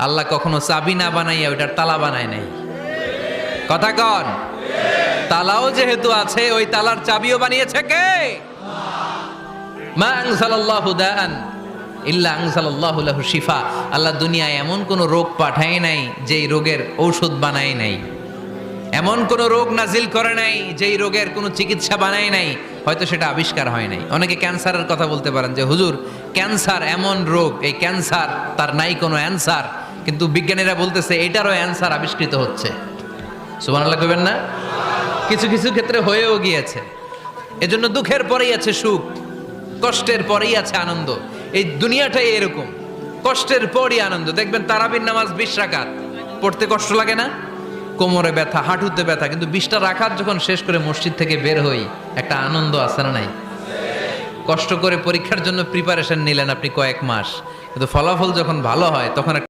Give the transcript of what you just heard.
আল্লাহ কখনো চাবি না বানাইয়া ওইটার তালা বানায় নাই। কথা কন, তালাও যেহেতু আছে ওই তালার চাবিও বানিয়েছে কে? মা আনজালাল্লাহু দাআন ইল্লা আনজালাল্লাহু লাহু শিফা। আল্লাহ দুনিয়ায় এমন কোন রোগ পাঠায় নাই যেই রোগের ঔষধ বানায় নাই, এমন কোন রোগ নাজিল করে নাই যেই রোগের কোনো চিকিৎসা বানায় নাই, হয়তো সেটা আবিষ্কার হয় নাই। অনেকে ক্যান্সারের কথা বলতে পারেন যে হুজুর ক্যান্সার এমন রোগ, এই ক্যান্সার তার নাই কোনো অ্যান্সার, কিন্তু বিজ্ঞানীরা বলতেছে এটারও অ্যান্সার আবিষ্কৃত হচ্ছে। সুবহানাল্লাহ কইবেন না? কিছু কিছু ক্ষেত্রে হয়েও গিয়েছে। এজন্য দুঃখের পরেই আছে সুখ, কষ্টের পরেই আছে আনন্দ। এই দুনিয়াটাই এরকম, কষ্টের পরই আনন্দ। দেখবেন তারাবির নামাজ 20 রাকাত পড়তে কষ্ট লাগে না? কোমরে ব্যথা, হাঁটুতে ব্যথা, কিন্তু 20টা রাকাত যখন শেষ করে মসজিদ থেকে বের হই একটা আনন্দ আছে না নাই? কষ্ট করে পরীক্ষার জন্য প্রিপারেশন নিলেন আপনি কয়েক মাস, কিন্তু ফলাফল যখন ভালো হয় তখন